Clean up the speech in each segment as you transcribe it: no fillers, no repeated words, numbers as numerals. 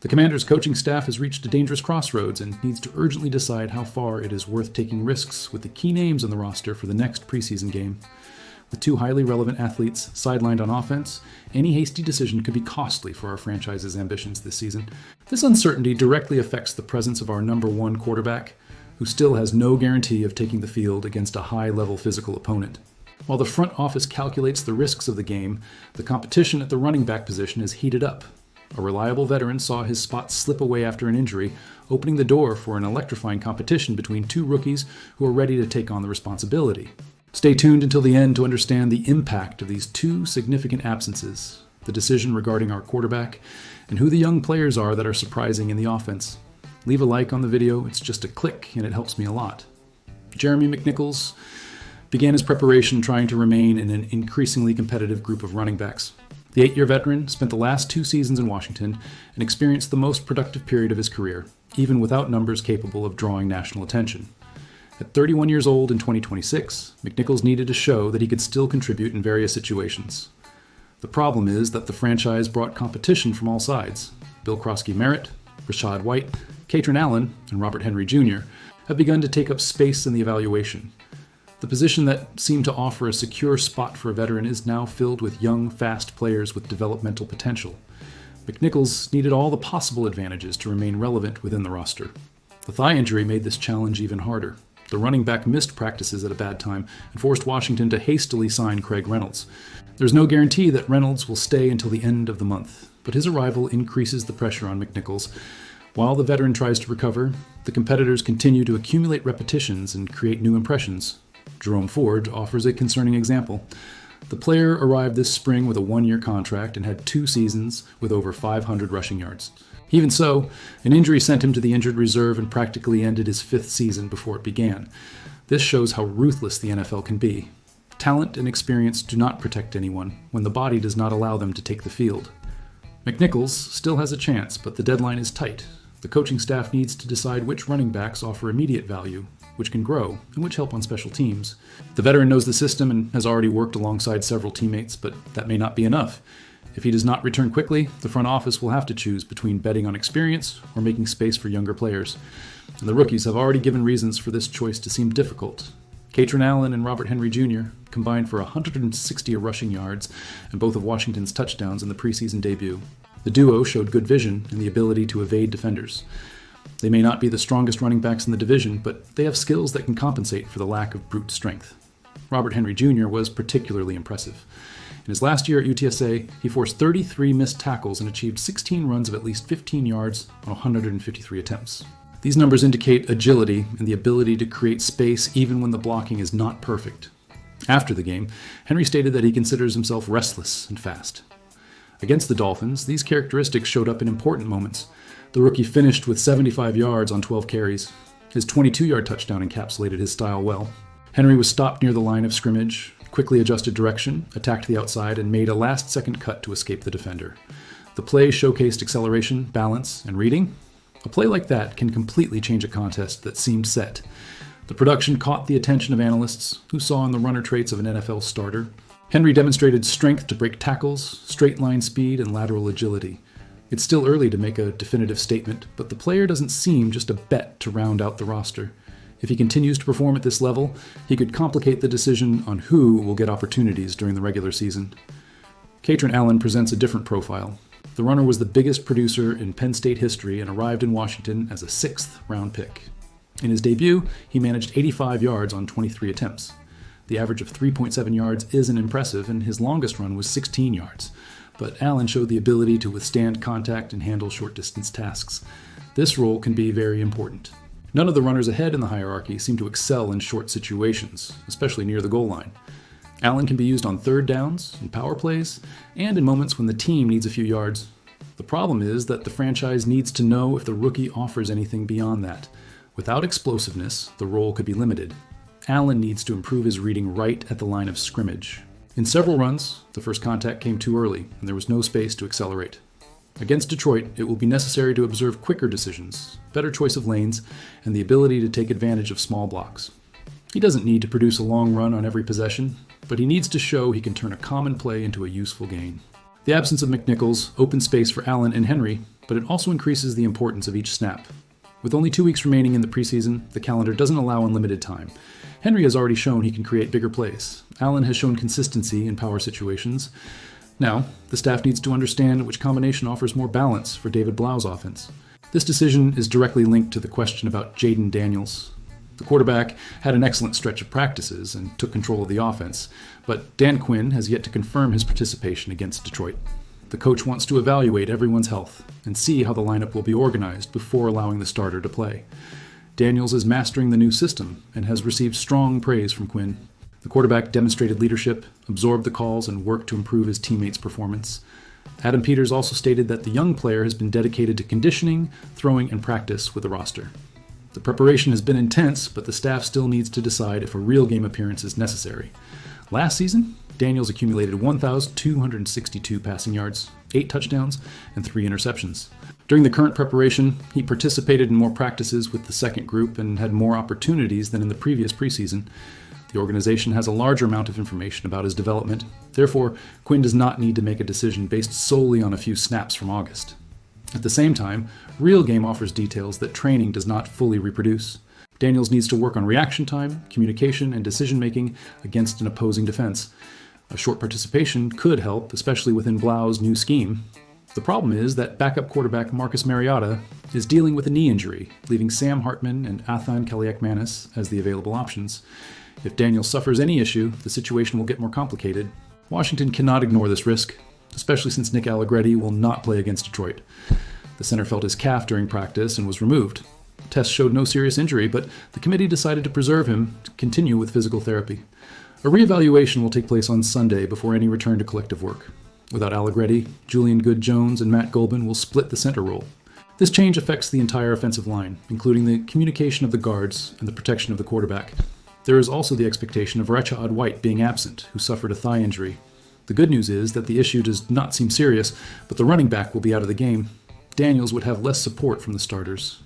The Commanders' coaching staff has reached a dangerous crossroads and needs to urgently decide how far it is worth taking risks with the key names on the roster for the next preseason game. With two highly relevant athletes sidelined on offense, any hasty decision could be costly for our franchise's ambitions this season. This uncertainty directly affects the presence of our number one quarterback, who still has no guarantee of taking the field against a high-level physical opponent. While the front office calculates the risks of the game, the competition at the running back position is heated up. A reliable veteran saw his spot slip away after an injury, opening the door for an electrifying competition between two rookies who are ready to take on the responsibility. Stay tuned until the end to understand the impact of these two significant absences, the decision regarding our quarterback, and who the young players are that are surprising in the offense. Leave a like on the video, it's just a click and it helps me a lot. Jeremy McNichols began his preparation trying to remain in an increasingly competitive group of running backs. The 8-year veteran spent the last 2 seasons in Washington and experienced the most productive period of his career, even without numbers capable of drawing national attention. At 31 years old in 2026, McNichols needed to show that he could still contribute in various situations. The problem is that the franchise brought competition from all sides. Bill Krosky-Merritt, Rashad White, Katrin Allen, and Robert Henry Jr. have begun to take up space in the evaluation. The position that seemed to offer a secure spot for a veteran is now filled with young, fast players with developmental potential. McNichols needed all the possible advantages to remain relevant within the roster. The thigh injury made this challenge even harder. The running back missed practices at a bad time and forced Washington to hastily sign Craig Reynolds. There's no guarantee that Reynolds will stay until the end of the month, but his arrival increases the pressure on McNichols. While the veteran tries to recover, the competitors continue to accumulate repetitions and create new impressions. Jerome Ford offers a concerning example. The player arrived this spring with a 1-year contract and had 2 seasons with over 500 rushing yards. Even so, an injury sent him to the injured reserve and practically ended his 5th season before it began. This shows how ruthless the NFL can be. Talent and experience do not protect anyone when the body does not allow them to take the field. McNichols still has a chance, but the deadline is tight. The coaching staff needs to decide which running backs offer immediate value, which can grow, and which help on special teams. The veteran knows the system and has already worked alongside several teammates, but that may not be enough. If he does not return quickly, the front office will have to choose between betting on experience or making space for younger players. And the rookies have already given reasons for this choice to seem difficult. Katrin Allen and Robert Henry Jr. combined for 160 rushing yards and both of Washington's touchdowns in the preseason debut. The duo showed good vision and the ability to evade defenders. They may not be the strongest running backs in the division, but they have skills that can compensate for the lack of brute strength. Robert Henry Jr. was particularly impressive. In his last year at UTSA, he forced 33 missed tackles and achieved 16 runs of at least 15 yards on 153 attempts. These numbers indicate agility and the ability to create space even when the blocking is not perfect. After the game, Henry stated that he considers himself restless and fast. Against the Dolphins, these characteristics showed up in important moments. The rookie finished with 75 yards on 12 carries. His 22-yard touchdown encapsulated his style well. Henry was stopped near the line of scrimmage, quickly adjusted direction, attacked the outside, and made a last-second cut to escape the defender. The play showcased acceleration, balance, and reading. A play like that can completely change a contest that seemed set. The production caught the attention of analysts who saw in the runner traits of an NFL starter. Henry demonstrated strength to break tackles, straight-line speed, and lateral agility. It's still early to make a definitive statement, but the player doesn't seem just a bet to round out the roster. If he continues to perform at this level, he could complicate the decision on who will get opportunities during the regular season. Katrin Allen presents a different profile. The runner was the biggest producer in Penn State history and arrived in Washington as a 6th-round pick. In his debut, he managed 85 yards on 23 attempts. The average of 3.7 yards isn't impressive, and his longest run was 16 yards. But Allen showed the ability to withstand contact and handle short-distance tasks. This role can be very important. None of the runners ahead in the hierarchy seem to excel in short situations, especially near the goal line. Allen can be used on third downs, in power plays, and in moments when the team needs a few yards. The problem is that the franchise needs to know if the rookie offers anything beyond that. Without explosiveness, the role could be limited. Allen needs to improve his reading right at the line of scrimmage. In several runs, the first contact came too early, and there was no space to accelerate. Against Detroit, it will be necessary to observe quicker decisions, better choice of lanes, and the ability to take advantage of small blocks. He doesn't need to produce a long run on every possession, but he needs to show he can turn a common play into a useful gain. The absence of McNichols opened space for Allen and Henry, but it also increases the importance of each snap. With only 2 weeks remaining in the preseason, the calendar doesn't allow unlimited time. Henry has already shown he can create bigger plays. Allen has shown consistency in power situations. Now, the staff needs to understand which combination offers more balance for David Blau's offense. This decision is directly linked to the question about Jaden Daniels. The quarterback had an excellent stretch of practices and took control of the offense, but Dan Quinn has yet to confirm his participation against Detroit. The coach wants to evaluate everyone's health and see how the lineup will be organized before allowing the starter to play. Daniels is mastering the new system and has received strong praise from Quinn. The quarterback demonstrated leadership, absorbed the calls, and worked to improve his teammates' performance. Adam Peters also stated that the young player has been dedicated to conditioning, throwing, and practice with the roster. The preparation has been intense, but the staff still needs to decide if a real game appearance is necessary. Last season, Daniels accumulated 1,262 passing yards, 8 touchdowns, and 3 interceptions. During the current preparation, he participated in more practices with the second group and had more opportunities than in the previous preseason. The organization has a larger amount of information about his development. Therefore, Quinn does not need to make a decision based solely on a few snaps from August. At the same time, real game offers details that training does not fully reproduce. Daniels needs to work on reaction time, communication, and decision-making against an opposing defense. A short participation could help, especially within Blau's new scheme. The problem is that backup quarterback Marcus Mariota is dealing with a knee injury, leaving Sam Hartman and Athan Kaliakmanis as the available options. If Daniels suffers any issue, the situation will get more complicated. Washington cannot ignore this risk, especially since Nick Allegretti will not play against Detroit. The center felt his calf during practice and was removed. Tests showed no serious injury, but the committee decided to preserve him to continue with physical therapy. A reevaluation will take place on Sunday before any return to collective work. Without Allegretti, Julian Good-Jones and Matt Golban will split the center role. This change affects the entire offensive line, including the communication of the guards and the protection of the quarterback. There is also the expectation of Rashad White being absent, who suffered a thigh injury. The good news is that the issue does not seem serious, but the running back will be out of the game. Daniels would have less support from the starters.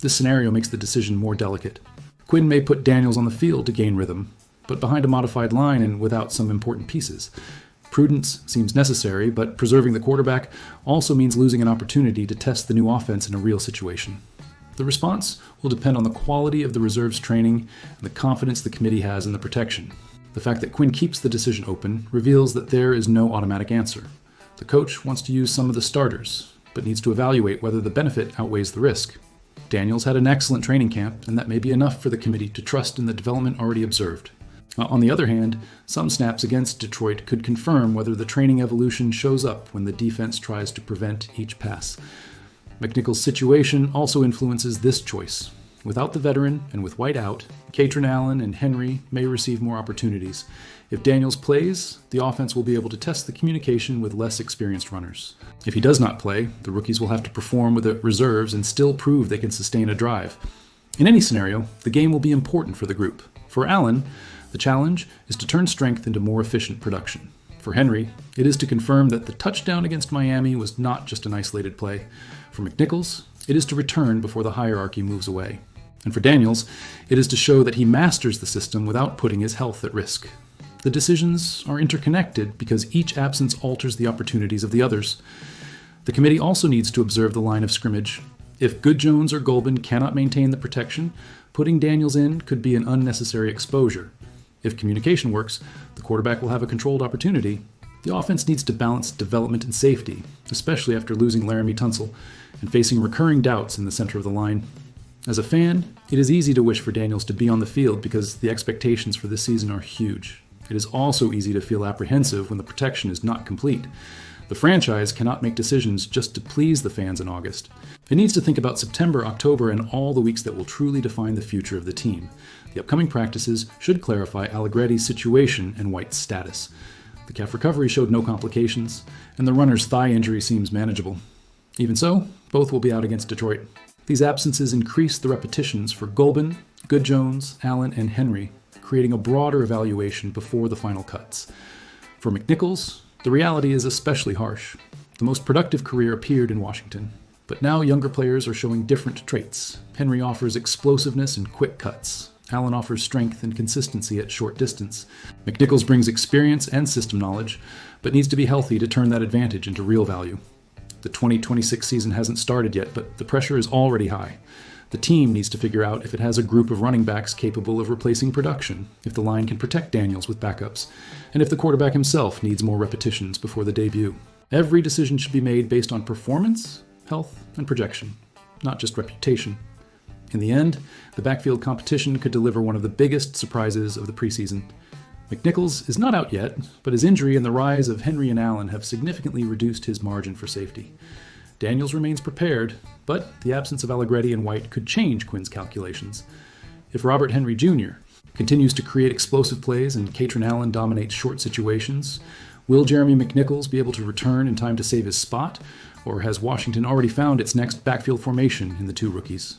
This scenario makes the decision more delicate. Quinn may put Daniels on the field to gain rhythm, but behind a modified line and without some important pieces. Prudence seems necessary, but preserving the quarterback also means losing an opportunity to test the new offense in a real situation. The response will depend on the quality of the reserves training and the confidence the committee has in the protection. The fact that Quinn keeps the decision open reveals that there is no automatic answer. The coach wants to use some of the starters, but needs to evaluate whether the benefit outweighs the risk. Daniels had an excellent training camp, and that may be enough for the committee to trust in the development already observed. On the other hand, some snaps against Detroit could confirm whether the training evolution shows up when the defense tries to prevent each pass. McNichols' situation also influences this choice. Without the veteran and with White out, Katrin Allen and Henry may receive more opportunities. If Daniels plays, the offense will be able to test the communication with less experienced runners. If he does not play, the rookies will have to perform with the reserves and still prove they can sustain a drive. In any scenario, the game will be important for the group. For Allen, the challenge is to turn strength into more efficient production. For Henry, it is to confirm that the touchdown against Miami was not just an isolated play. For McNichols, it is to return before the hierarchy moves away. And for Daniels, it is to show that he masters the system without putting his health at risk. The decisions are interconnected because each absence alters the opportunities of the others. The committee also needs to observe the line of scrimmage. If Good-Jones or Golban cannot maintain the protection, putting Daniels in could be an unnecessary exposure. If communication works, the quarterback will have a controlled opportunity. The offense needs to balance development and safety, especially after losing Laramie Tunsil and facing recurring doubts in the center of the line. As a fan, it is easy to wish for Daniels to be on the field because the expectations for this season are huge. It is also easy to feel apprehensive when the protection is not complete. The franchise cannot make decisions just to please the fans in August. It needs to think about September, October, and all the weeks that will truly define the future of the team. The upcoming practices should clarify Allegretti's situation and White's status. The calf recovery showed no complications, and the runner's thigh injury seems manageable. Even so, both will be out against Detroit. These absences increase the repetitions for Golban, Good-Jones, Allen, and Henry, creating a broader evaluation before the final cuts. For McNichols, the reality is especially harsh. The most productive career appeared in Washington, but now younger players are showing different traits. Henry offers explosiveness and quick cuts. Allen offers strength and consistency at short distance. McNichols brings experience and system knowledge, but needs to be healthy to turn that advantage into real value. The 2026 season hasn't started yet, but the pressure is already high. The team needs to figure out if it has a group of running backs capable of replacing production, if the line can protect Daniels with backups, and if the quarterback himself needs more repetitions before the debut. Every decision should be made based on performance, health, and projection, not just reputation. In the end, the backfield competition could deliver one of the biggest surprises of the preseason. McNichols is not out yet, but his injury and the rise of Henry and Allen have significantly reduced his margin for safety. Daniels remains prepared, but the absence of Allegretti and White could change Quinn's calculations. If Robert Henry Jr. continues to create explosive plays and Katrin Allen dominates short situations, will Jeremy McNichols be able to return in time to save his spot, or has Washington already found its next backfield formation in the two rookies?